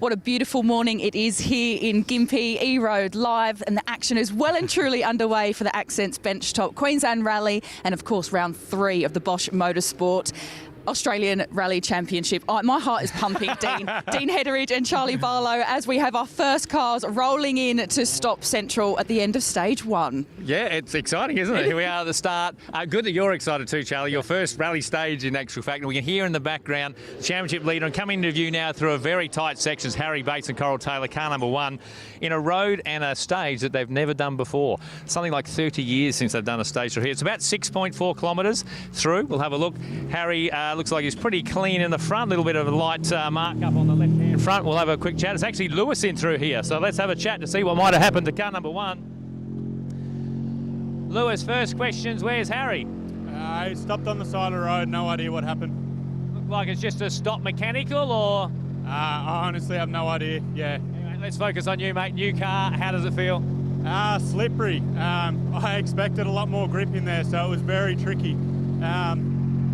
What a beautiful morning it is here in Gympie, EROAD live, and the action is well and truly underway for the Accents Benchtop Queensland Rally and of course round 3 of the Bosch Motorsport Australian Rally Championship. Oh, my heart is pumping, Dean Hederidge and Charlie Barlow, as we have our first cars rolling in to stop Central at the end of stage 1. Yeah, it's exciting, isn't it? Here we are at the start. Good that you're excited too, Charlie. Your first rally stage in actual fact. And we can hear in the background the championship leader and coming into view now through a very tight sections, Harry Bates and Coral Taylor, car number 1, in a road and a stage that they've never done before. Something like 30 years since they've done a stage through here. It's about 6.4 kilometres through. We'll have a look. Harry looks like he's pretty clean in the front. A little bit of a light mark up on the left-hand front. We'll have a quick chat. It's actually Lewis in through here, so let's have a chat to see what might have happened to car number 1. Lewis, first questions. Where's Harry? He stopped on the side of the road. No idea what happened. Look like it's just a stop mechanical, or? I honestly have no idea. Yeah. Anyway, let's focus on you, mate. New car. How does it feel? Slippery. I expected a lot more grip in there, so it was very tricky.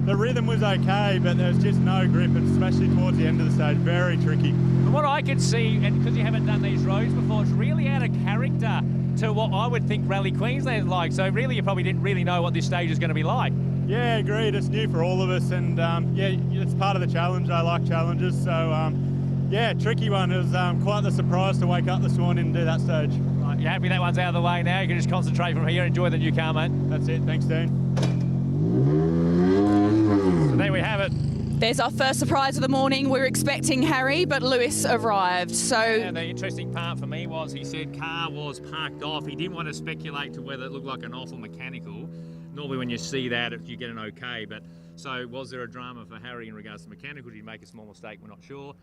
The rhythm was okay, but there was just no grip, and especially towards the end of the stage, very tricky. From what I could see, and because you haven't done these roads before, it's really out of character to what I would think Rally Queensland is like. So really, you probably didn't really know what this stage is going to be like. Yeah, agreed. It's new for all of us, and yeah, it's part of the challenge. I like challenges, so yeah, tricky one. It was quite the surprise to wake up this morning and do that stage. Right, you're happy that one's out of the way now? You can just concentrate from here and enjoy the new car, mate. That's it. Thanks, Dean. So there we have it. There's our first surprise of the morning. We were expecting Harry, but Lewis arrived. So yeah, the interesting part for me was he said car was parked off. He didn't want to speculate to whether it looked like an off or mechanical. Normally when you see that, you get an okay, but so was there a drama for Harry in regards to mechanical? Did he make a small mistake? We're not sure.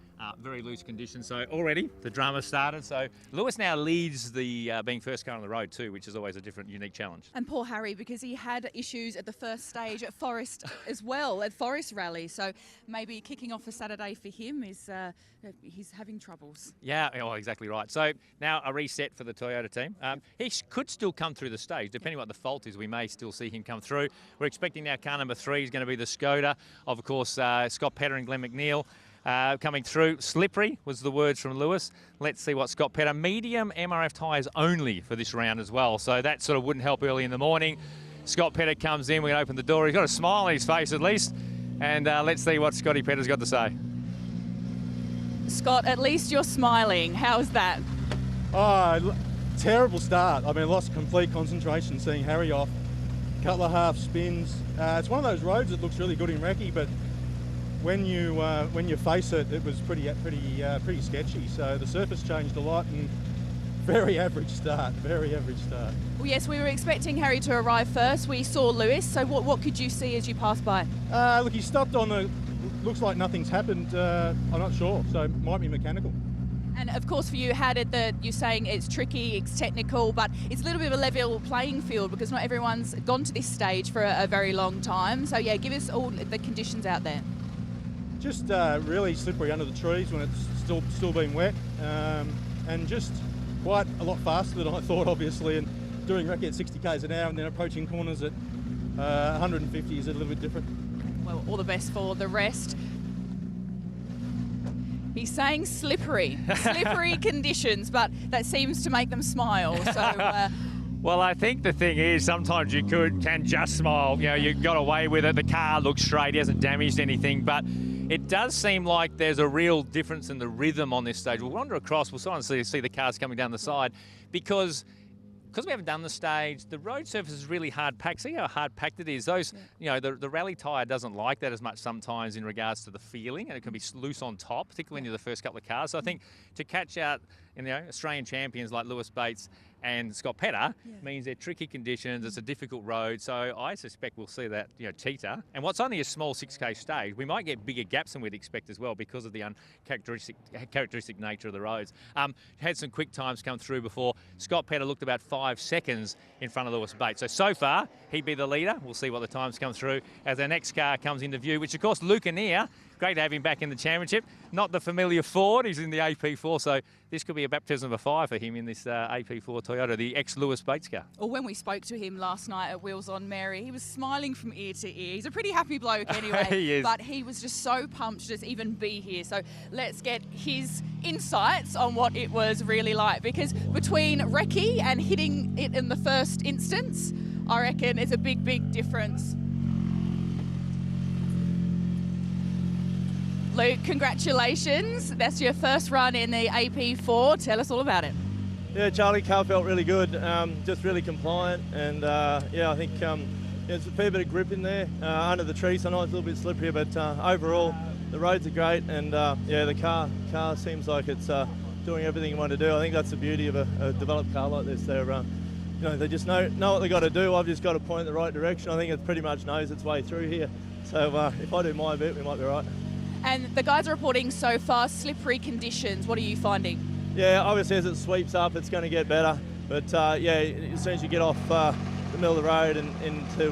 Very loose conditions, so already the drama started. So Lewis now leads the being first car on the road too, which is always a different, unique challenge. And poor Harry, because he had issues at the first stage at Forest as well, at Forest Rally. So maybe kicking off a Saturday for him is he's having troubles. Yeah, oh, exactly right. So now a reset for the Toyota team. He could still come through the stage, depending what the fault is. We may still see him come through. We're expecting now car number 3 is going to be the Skoda of course, Scott Petter and Glenn McNeil coming through. Slippery was the words from Lewis. Let's see what Scott Petter. Medium MRF tyres only for this round as well, so that sort of wouldn't help early in the morning. Scott Petter comes in, we can open the door. He's got a smile on his face at least, and let's see what Scotty Petter's got to say. Scott, at least you're smiling. How's that? Oh, terrible start. I mean, lost complete concentration seeing Harry off. Couple of half spins. It's one of those roads that looks really good in recce, but when you face it, it was pretty sketchy. So the surface changed a lot, and very average start. Very average start. Well, yes, we were expecting Harry to arrive first. We saw Lewis. So what could you see as you passed by? Look, he stopped on the. Looks like nothing's happened. I'm not sure. So it might be mechanical. And of course for you, how did you're saying it's tricky, it's technical, but it's a little bit of a level playing field because not everyone's gone to this stage for a very long time. So yeah, give us all the conditions out there. Just really slippery under the trees when it's still been wet, and just quite a lot faster than I thought, obviously, and doing recce at 60 k's an hour and then approaching corners at 150 is a little bit different. Well, all the best for the rest. He's saying slippery conditions, but that seems to make them smile. So, well, I think the thing is sometimes you can just smile. You know, you got away with it. The car looks straight. He hasn't damaged anything, but it does seem like there's a real difference in the rhythm on this stage. We'll wander across. We'll sort of see the cars coming down the side because we haven't done the stage, the road surface is really hard packed. See how hard packed it is? Those, you know, the rally tyre doesn't like that as much sometimes in regards to the feeling, and it can be loose on top, particularly when you're the first couple of cars. So I think to catch out, you know, Australian champions like Lewis Bates and Scott Petter means they're tricky conditions. It's a difficult road, so I suspect we'll see that, you know, teeter. And what's only a small 6K stage, we might get bigger gaps than we'd expect as well because of the uncharacteristic nature of the roads. Had some quick times come through before. Scott Petter looked about 5 seconds in front of Lewis Bates. So far, he'd be the leader. We'll see what the times come through as our next car comes into view, which of course Luke Anea great to have him back in the championship. Not the familiar Ford, he's in the AP4, so this could be a baptism of fire for him in this AP4 Toyota, the ex-Lewis Bates car. Well, when we spoke to him last night at Wheels on Mary, he was smiling from ear to ear. He's a pretty happy bloke anyway. He is. But he was just so pumped to just even be here. So let's get his insights on what it was really like. Because between recce and hitting it in the first instance, I reckon it's a big, big difference. Luke, congratulations. That's your first run in the AP4. Tell us all about it. Yeah, Charlie, car felt really good, just really compliant, and yeah, I think there's a fair bit of grip in there under the trees. I know it's a little bit slippery, but overall the roads are great, and yeah, the car seems like it's doing everything you want to do. I think that's the beauty of a developed car like this. They're you know, they just know what they got to do. I've just got to point in the right direction. I think it pretty much knows its way through here. So if I do my bit, we might be right. And the guys are reporting so far slippery conditions. What are you finding? Yeah, obviously as it sweeps up, it's going to get better. But yeah, as soon as you get off the middle of the road and into,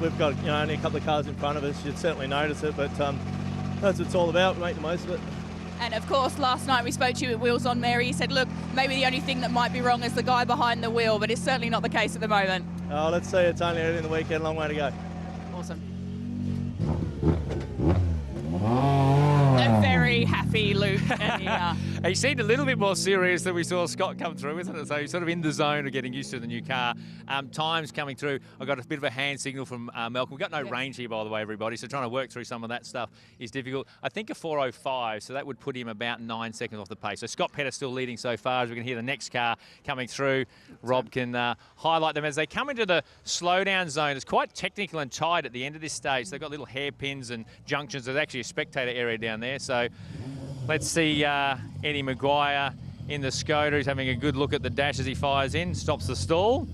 we've got only a couple of cars in front of us, you'd certainly notice it. But that's what it's all about. We make the most of it. And of course, last night we spoke to you at Wheels on Mary. You said, look, maybe the only thing that might be wrong is the guy behind the wheel, but it's certainly not the case at the moment. Oh, let's see. It's only early in the weekend, a long way to go. Awesome. A very happy Luke. He seemed a little bit more serious than we saw Scott come through, isn't it? So he's sort of in the zone of getting used to the new car. Times coming through. I got a bit of a hand signal from Malcolm. We've got no range here, by the way, everybody, so trying to work through some of that stuff is difficult. I think a 4:05, so that would put him about 9 seconds off the pace. So Scott Petter's still leading so far. As we can hear the next car coming through, Rob can highlight them as they come into the slowdown zone. It's quite technical and tight at the end of this stage. They've got little hairpins and junctions. There's actually a spectator area down there. So let's see Eddie Maguire in the Skoda. He's having a good look at the dash as he fires in, stops the stall.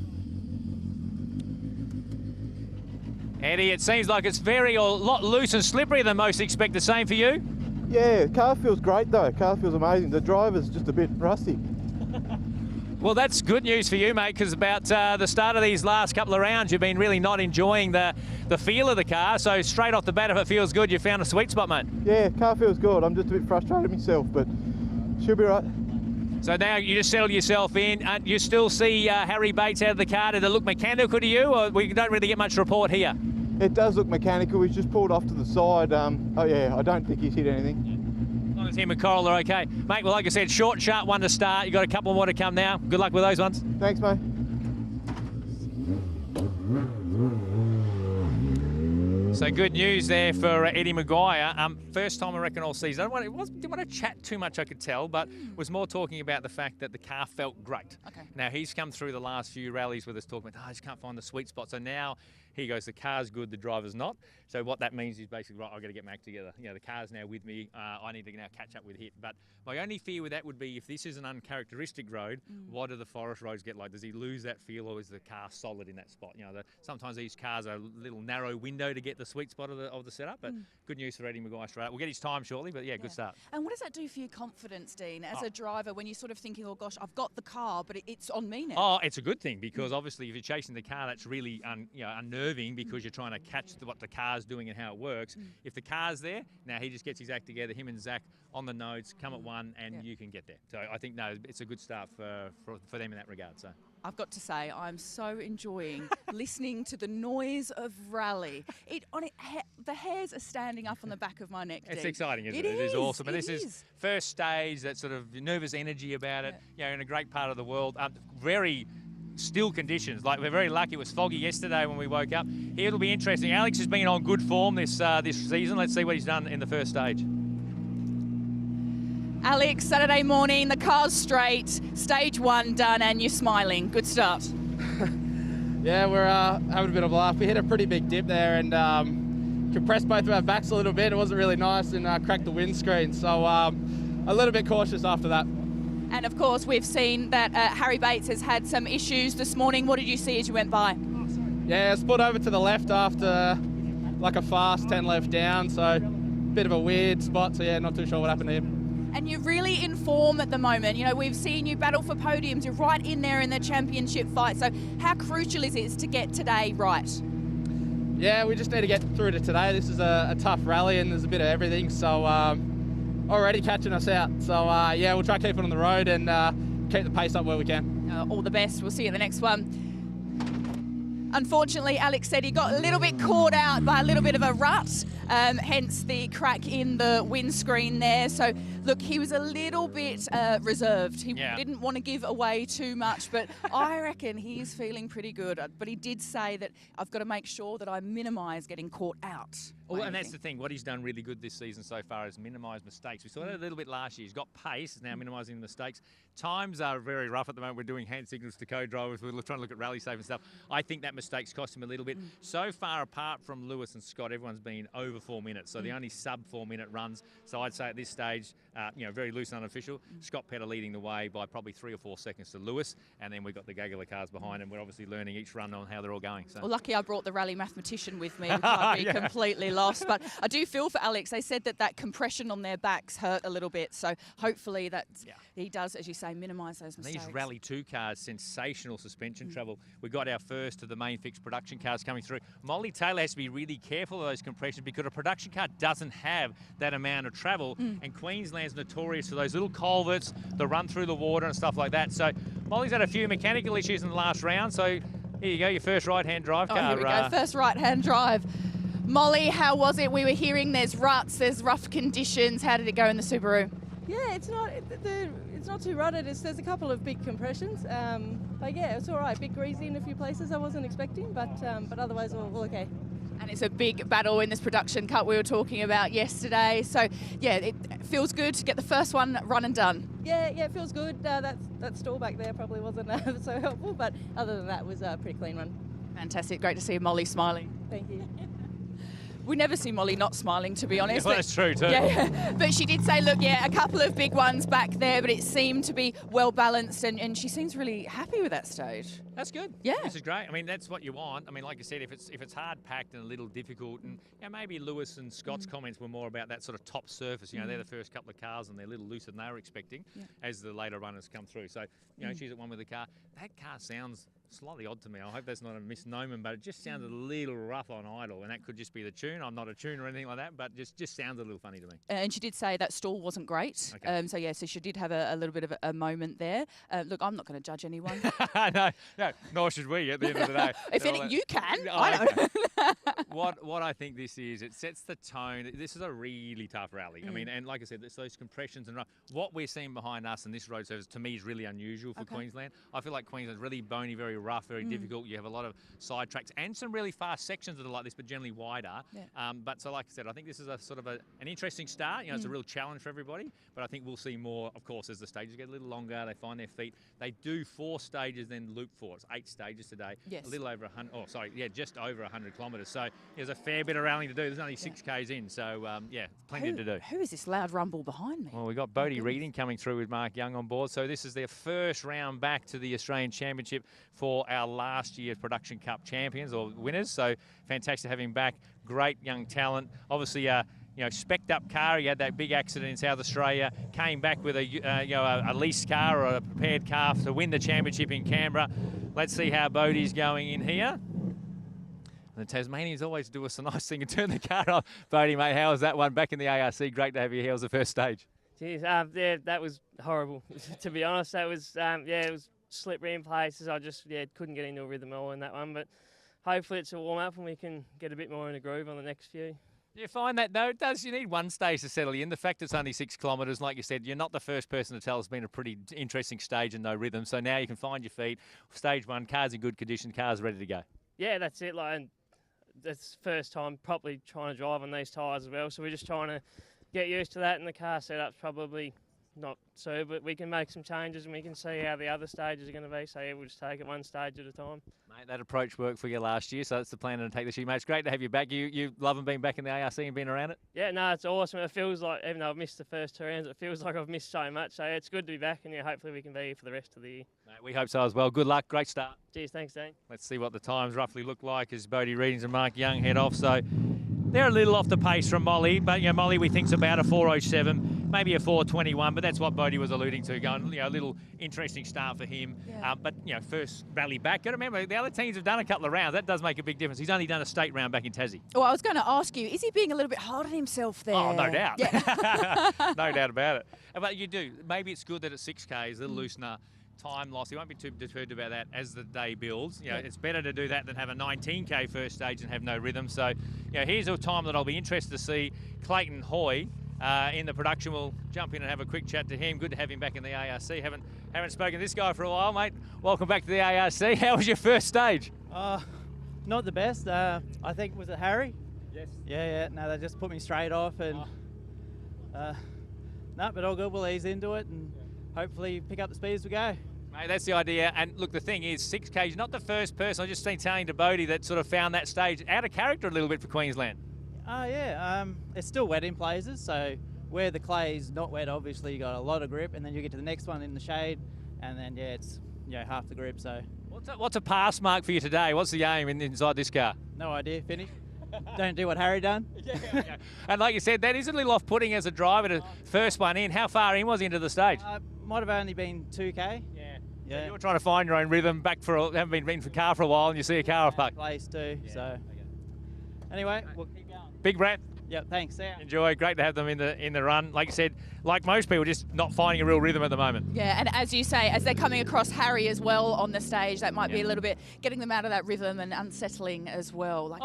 Eddie, it seems like it's a lot loose and slippery than most expect. The same for you? Yeah, car feels great though. Car feels amazing. The driver's just a bit rusty. Well, that's good news for you, mate, because about the start of these last couple of rounds, you've been really not enjoying the feel of the car. So straight off the bat, if it feels good, you found a sweet spot, mate. Yeah, car feels good. I'm just a bit frustrated myself, but she'll be right. So now you just settled yourself in. You still see Harry Bates out of the car. Did it look mechanical to you, or we don't really get much report here? It does look mechanical. He's just pulled off to the side. Oh yeah, I don't think he's hit anything. As long as him and Coral are okay. Mate, well, like I said, short, sharp one to start. You've got a couple more to come now. Good luck with those ones. Thanks, mate. So good news there for Eddie Maguire. First time I reckon all season. Didn't want to chat too much, I could tell, but was more talking about the fact that the car felt great. Okay. Now he's come through the last few rallies with us talking about, I just can't find the sweet spot. So now he goes, the car's good, the driver's not. So what that means is basically, right, I've got to get my act together. You know, the car's now with me. I need to now catch up with it. But my only fear with that would be if this is an uncharacteristic road, what do the forest roads get like? Does he lose that feel, or is the car solid in that spot? You know, sometimes these cars are a little narrow window to get the sweet spot of the setup. But good news for Eddie Maguire straight up. We'll get his time shortly, but yeah, good start. And what does that do for your confidence, Dean, as a driver, when you're sort of thinking, oh gosh, I've got the car, but it's on me now? Oh, it's a good thing, because obviously if you're chasing the car, that's really unnerving, because you're trying to catch what the car's doing and how it works. If the car's there, now he just gets his act together, him and Zach on the nodes, come at one, and you can get there. So I think, no, it's a good start for them in that regard. So I've got to say, I'm so enjoying listening to the noise of rally. The hairs are standing up on the back of my neck. It's Dean. exciting, isn't it? It is awesome. And this is first stage, that sort of nervous energy about it, you know, in a great part of the world. Very still conditions. Like, we're very lucky. It was foggy yesterday when we woke up. Here it'll be interesting. Alex has been on good form this season. Let's see what he's done in the first stage. Alex, Saturday morning, the car's straight, stage one done, and you're smiling. Good start. Yeah, we're having a bit of a laugh. We hit a pretty big dip there and compressed both of our backs a little bit. It wasn't really nice, and cracked the windscreen. So a little bit cautious after that. And of course, we've seen that Harry Bates has had some issues this morning. What did you see as you went by? Yeah, split over to the left after like a fast 10 left down. So bit of a weird spot. So yeah, not too sure what happened to him. And you're really in form at the moment. You know, we've seen you battle for podiums. You're right in there in the championship fight. So how crucial is it to get today right? Yeah, we just need to get through to today. This is a tough rally and there's a bit of everything, so already catching us out. So yeah, we'll try to keep it on the road and keep the pace up where we can. All the best. We'll see you at the next one. Unfortunately, Alex said he got a little bit caught out by a little bit of a rut, hence the crack in the windscreen there. So, look, he was a little bit reserved. He didn't want to give away too much, but I reckon he's feeling pretty good. But he did say that I've got to make sure that I minimise getting caught out. Well, and that's the thing. What he's done really good this season so far is minimise mistakes. We saw that a little bit last year. He's got pace. He's now minimising mistakes. Times are very rough at the moment. We're doing hand signals to co-drivers. We're trying to look at rally safe and stuff. I think that mistakes cost him a little bit. So far, apart from Lewis and Scott, everyone's been over 4 minutes. So the only sub 4 minute runs. So I'd say at this stage, very loose and unofficial. Scott Petter leading the way by probably 3 or 4 seconds to Lewis. And then we've got the Gagula cars behind him. We're obviously learning each run on how they're all going. So. Well, lucky I brought the rally mathematician with me. We might be completely lost. But I do feel for Alex. They said that compression on their backs hurt a little bit. So hopefully that he does, as you say, minimise those mistakes. These Rally 2 cars, sensational suspension travel. We got our first of the main fixed production cars coming through. Molly Taylor has to be really careful of those compressions because a production car doesn't have that amount of travel. And Queensland's notorious for those little culverts, the run through the water and stuff like that. So Molly's had a few mechanical issues in the last round. So here you go, your first right-hand drive car. Here we go, first right-hand drive. Molly, how was it? We were hearing there's ruts, there's rough conditions. How did it go in the Subaru? Yeah, it's not too rutted. There's a couple of big compressions, but yeah, it's all right. Bit greasy in a few places I wasn't expecting, but otherwise all okay. And it's a big battle in this production cut we were talking about yesterday. So yeah, it feels good to get the first one run and done. Yeah, it feels good. That stall back there probably wasn't so helpful, but other than that, it was a pretty clean run. Fantastic, great to see Molly smiling. Thank you. We never see Molly not smiling, to be honest. Yeah, well, that's true too. Yeah, but she did say, look, a couple of big ones back there, but it seemed to be well balanced, and she seems really happy with that stage. That's good. Yeah, this is great. I mean, that's what you want. I mean, like I said, if it's hard packed and a little difficult, and maybe Lewis and Scott's comments were more about that sort of top surface. They're the first couple of cars and they're a little looser than they were expecting as the later runners come through. So she's at one with the car. That car sounds slightly odd to me. I hope that's not a misnomer, but it just sounds a little rough on idle, and that could just be the tune. I'm not a tuner or anything like that, but just sounds a little funny to me. And she did say that stall wasn't great. Okay. So she did have a little bit of a moment there. Look, I'm not going to judge anyone. no, nor should we at the end of the day. You can. I don't. What I think this is, it sets the tone. This is a really tough rally. I mean, and like I said, it's those compressions and what we're seeing behind us in this road surface to me is really unusual for Queensland. I feel like Queensland's really bony, very rough, very difficult. You have a lot of side tracks and some really fast sections that are like this, but generally wider. But so, like I said, I think this is a sort of an interesting start. It's a real challenge for everybody. But I think we'll see more, of course, as the stages get a little longer. They find their feet. They do 4 stages, then loop 4. It's 8 stages today. Yes. A little over 100. Just over 100 kilometres. So there's a fair bit of rallying to do. There's only 6 Ks in, so plenty to do. Who is this loud rumble behind me? Well, we've got Bodie Reading coming through with Mark Young on board. So this is their first round back to the Australian Championship for our last year's Production Cup champions or winners. So fantastic to have him back. Great young talent. Obviously, spec'd up car. He had that big accident in South Australia. Came back with a leased car or a prepared car to win the championship in Canberra. Let's see how Bodie's going in here. And the Tasmanians always do us a nice thing and turn the car off. Bodie, mate, how was that one back in the ARC? Great to have you here. How was the first stage? Jeez, that was horrible. To be honest, that was it was slippery in places. I just couldn't get into a rhythm at all in that one. But hopefully it's a warm up and we can get a bit more in a groove on the next few. Do you find that, though, you need one stage to settle you in? The fact it's only 6 kilometres, like you said, you're not the first person to tell it's been a pretty interesting stage and no rhythm. So now you can find your feet. Stage 1, car's in good condition, car's ready to go. Yeah, that's it. And that's the first time properly trying to drive on these tyres as well. So we're just trying to get used to that, and the car setup's probably not so, but we can make some changes and we can see how the other stages are going to be. So we'll just take it one stage at a time. Mate, that approach worked for you last year, so that's the plan to take this year, mate. It's great to have you back. You loving being back in the ARC and being around it? Yeah, no, it's awesome. It feels like, even though I've missed the first 2 rounds, it feels like I've missed so much. So it's good to be back, and hopefully we can be here for the rest of the year. Mate, we hope so as well. Good luck. Great start. Cheers. Thanks, Dean. Let's see what the times roughly look like as Bodie Readings and Mark Young head off. So they're a little off the pace from Molly, but Molly we think's about a 4:07. maybe a 4:21, but that's what Bodie was alluding to, going, a little interesting start for him. Yeah. But, first rally back. Got to remember, the other teams have done a couple of rounds. That does make a big difference. He's only done a state round back in Tassie. Well, I was going to ask you, is he being a little bit hard on himself there? Oh, no doubt. Yeah. No doubt about it. But you do. Maybe it's good that it's 6Ks, a little loosener. Time loss. He won't be too deterred about that as the day builds. It's better to do that than have a 19K first stage and have no rhythm. So, here's a time that I'll be interested to see Clayton Hoy in the production. We'll jump in and have a quick chat to him. Good to have him back in the ARC. Haven't spoken to this guy for a while, mate. Welcome back to the ARC. How was your first stage? Not the best. I think, was it Harry? Yes. Yeah. No, they just put me straight off, and no, but all good. We'll ease into it and hopefully pick up the speed as we go. Mate, that's the idea. And look, the thing is, 6K is not the first person. I've just been telling to Bodie that sort of found that stage out of character a little bit for Queensland. It's still wet in places, so where the clay is not wet, obviously you got a lot of grip, and then you get to the next one in the shade, and then it's half the grip. So what's a pass mark for you today? What's the aim inside this car? no idea. Finish. Don't do what Harry done. Yeah. And like you said, that is a little off-putting as a driver to first one in. How far in was he into the stage? Might have only been 2K. Yeah. Yeah. So you're trying to find your own rhythm haven't been for car for a while, and you see a car off park. Place too. Yeah. So anyway, we'll keep going. Big breath. Yep. Thanks. See ya. Enjoy. Great to have them in the run. Like you said, like most people, just not finding a real rhythm at the moment. Yeah, and as you say, as they're coming across Harry as well on the stage, that might be a little bit getting them out of that rhythm and unsettling as well.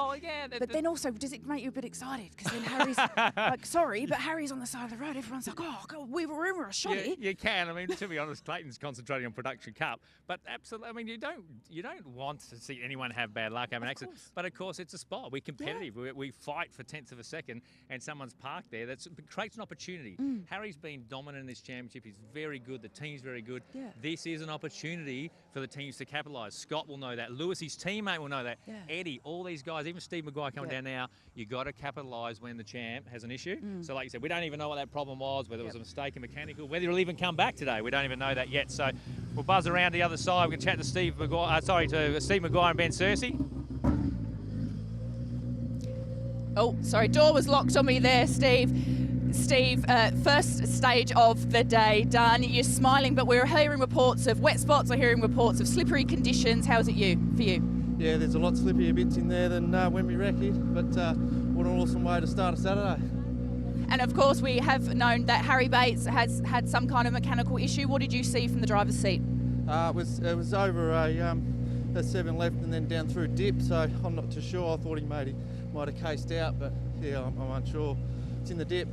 But then also, does it make you a bit excited? Because then Harry's like, sorry, but Harry's on the side of the road. Everyone's like, oh, God, we were in a shoddy. You can. I mean, to be honest, Clayton's concentrating on Production Cup, but absolutely, I mean, you don't want to see anyone have bad luck, have an accident. But of course, it's a sport. We're competitive. Yeah. We fight for tenths of a second, and someone's parked there. That creates an opportunity. Harry's been dominant in this championship. He's very good. The team's very good. Yeah. This is an opportunity for the teams to capitalise. Scott will know that. Lewis, his teammate, will know that. Yeah. Eddie, all these guys, even Steve Maguire coming down now, you got to capitalise when the champ has an issue. So like you said, we don't even know what that problem was, whether it was a mistake in mechanical, whether he'll even come back today. We don't even know that yet. So we'll buzz around the other side. We can chat to Steve Maguire, Steve Maguire and Ben Searcy. Oh, sorry, door was locked on me there, Steve. Steve, first stage of the day done. You're smiling, but we're hearing reports of wet spots. We're hearing reports of slippery conditions. How's it for you? Yeah, there's a lot slippier bits in there than when we wrecked it, but what an awesome way to start a Saturday. And of course, we have known that Harry Bates has had some kind of mechanical issue. What did you see from the driver's seat? It was over a 7 left and then down through a dip, so I'm not too sure. I thought he might have cased out, but yeah, I'm unsure. It's in the dip.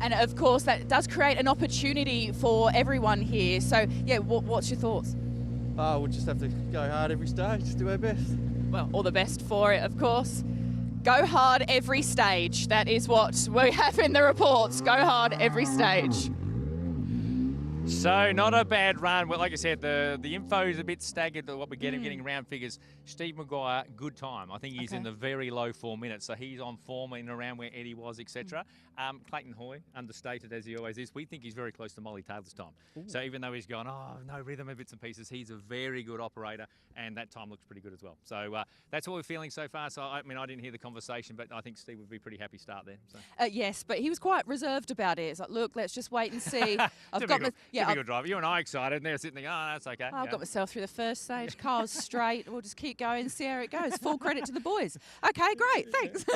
And of course, that does create an opportunity for everyone here. So yeah, what's your thoughts? We'll just have to go hard every stage, do our best. Well, all the best for it, of course. Go hard every stage. That is what we have in the reports. Go hard every stage. So not a bad run. Well, like I said, the info is a bit staggered to what we're getting round figures. Steve Maguire, good time. I think he's in the very low 4 minutes, so he's on form in around where Eddie was, etc. Clayton Hoy, understated as he always is. We think he's very close to Molly Taylor's time. Ooh. So even though he's gone, no rhythm and bits and pieces, he's a very good operator, and that time looks pretty good as well. So that's what we're feeling so far. So I mean, I didn't hear the conversation, but I think Steve would be pretty happy start there. So. Yes, but he was quite reserved about it. It's like, look, let's just wait and see. Typical driver. You and I excited, and they're sitting there, that's okay. I've got myself through the first stage. Car's straight. We'll just keep going and see how it goes. Full credit to the boys. Okay, great. Thanks.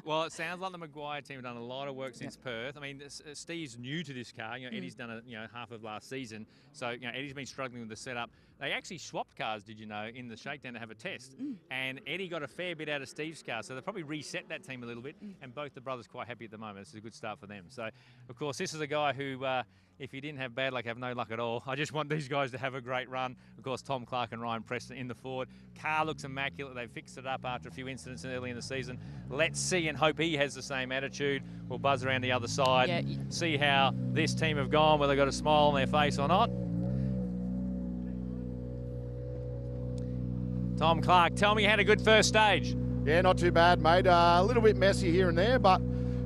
Well, it sounds like the Maguire team have done a lot of work since Perth. I mean, Steve's new to this car. Eddie's done half of last season, so Eddie's been struggling with the setup. They actually swapped cars, did you know, in the shakedown to have a test, and Eddie got a fair bit out of Steve's car, so they probably reset that team a little bit, and both the brothers quite happy at the moment. This is a good start for them. So, of course, this is a guy who, if he didn't have bad luck, have no luck at all. I just want these guys to have a great run. Of course, Tom Clark and Ryan Preston in the Ford. Car looks immaculate. They fixed it up after a few incidents early in the season. Let's see and hope he has the same attitude. We'll buzz around the other side, see how this team have gone, whether they've got a smile on their face or not. Tom Clark, tell me you had a good first stage. Yeah, not too bad, mate. A little bit messy here and there, but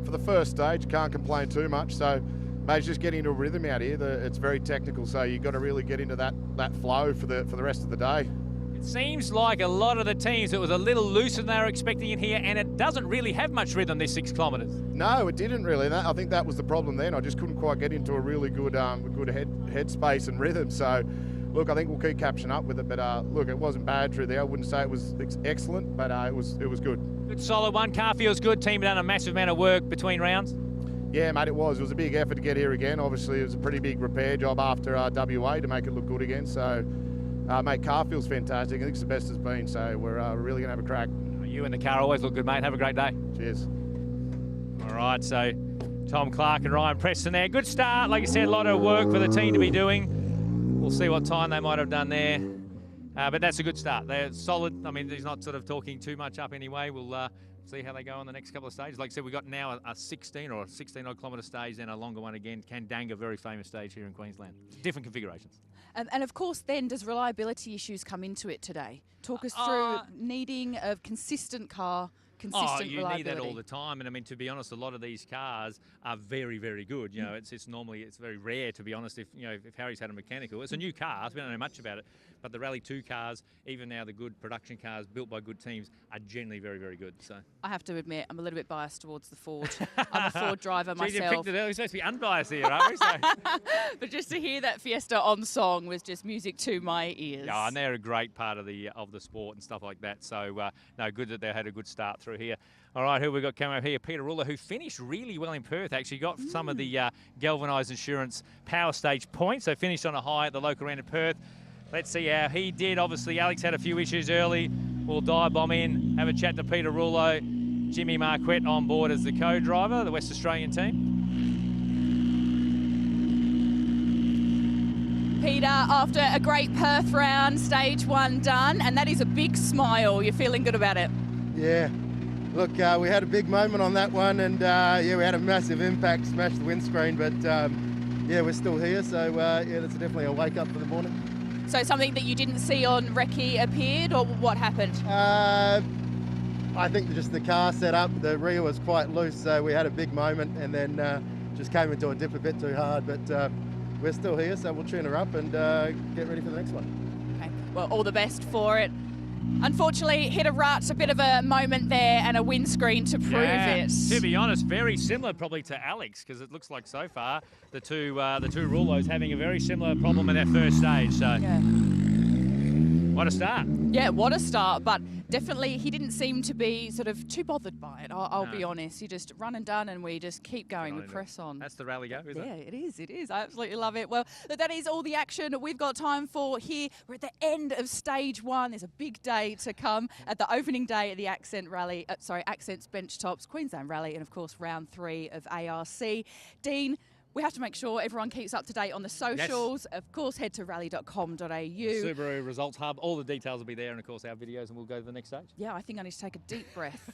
for the first stage, can't complain too much. So, mate, just getting into a rhythm out here. It's very technical, so you've got to really get into that flow for the rest of the day. Seems like a lot of the teams, it was a little looser than they were expecting in here, and it doesn't really have much rhythm, this 6 kilometres. No, it didn't really. I think that was the problem then. I just couldn't quite get into a really good head space and rhythm. So, look, I think we'll keep catching up with it. But look, it wasn't bad through there. I wouldn't say it was excellent, but it was good. Good solid one. Car feels good. Team done a massive amount of work between rounds. Yeah, mate, it was. It was a big effort to get here again. Obviously, it was a pretty big repair job after WA to make it look good again. So, mate, car feels fantastic. I think it's the best it's been. So we're really going to have a crack. You and the car always look good, mate. Have a great day. Cheers. All right, so Tom Clark and Ryan Preston there. Good start. Like I said, a lot of work for the team to be doing. We'll see what time they might have done there. But that's a good start. They're solid. I mean, he's not sort of talking too much up anyway. We'll see how they go on the next couple of stages. Like I said, we've got now a 16 or a 16-odd kilometre stage and a longer one again. Kandanga, very famous stage here in Queensland. Different configurations. And of course, then, does reliability issues come into it today? Talk us through needing a consistent car, consistent reliability. Need that all the time. And I mean, to be honest, a lot of these cars are very, very good. You know, it's normally, it's very rare, to be honest, if Harry's had a mechanical. It's a new car, so we don't know much about it. But the Rally 2 cars, even now the good production cars built by good teams, are generally very, very good. So I have to admit, I'm a little bit biased towards the Ford. I'm a Ford driver myself. You picked it early. We're supposed to be unbiased here, aren't we? So. But just to hear that Fiesta on song was just music to my ears. Yeah, and they're a great part of the sport and stuff like that. So, no, good that they had a good start through here. All right, who we got coming up here? Peter Ruller, who finished really well in Perth, actually got some of the Galvanised Insurance Power Stage points. So finished on a high at the local round in Perth. Let's see how he did. Obviously, Alex had a few issues early. We'll dive bomb in, have a chat to Peter Ruller. Jimmy Marquette on board as the co-driver, the West Australian team. Peter, after a great Perth round, stage 1 done, and that is a big smile. You're feeling good about it? Yeah. Look, we had a big moment on that one, and yeah, we had a massive impact, smashed the windscreen, but yeah, we're still here, so yeah, that's definitely a wake up for the morning. So something that you didn't see on recce appeared, or what happened? I think just the car set up, the rear was quite loose, so we had a big moment and then just came into a dip a bit too hard, but we're still here, so we'll tune her up and get ready for the next one. Okay, well, all the best for it. Unfortunately, hit a rut, a bit of a moment there and a windscreen to prove it. To be honest, very similar probably to Alex, because it looks like so far the two Rullos having a very similar problem in their first stage. So, yeah. What a start. Yeah, what a start, but definitely he didn't seem to be sort of too bothered by it, I'll be honest. He just run and done and we just keep going, we press on. That's the rally go, isn't it? Yeah, it is. I absolutely love it. Well, that is all the action we've got time for here. We're at the end of stage 1. There's a big day to come at the opening day at the Accents Bench Tops Queensland Rally and, of course, round 3 of ARC. Dean, we have to make sure everyone keeps up to date on the socials. Yes. Of course, head to rally.com.au. Subaru Results Hub, all the details will be there, and of course our videos, and we'll go to the next stage. Yeah, I think I need to take a deep breath.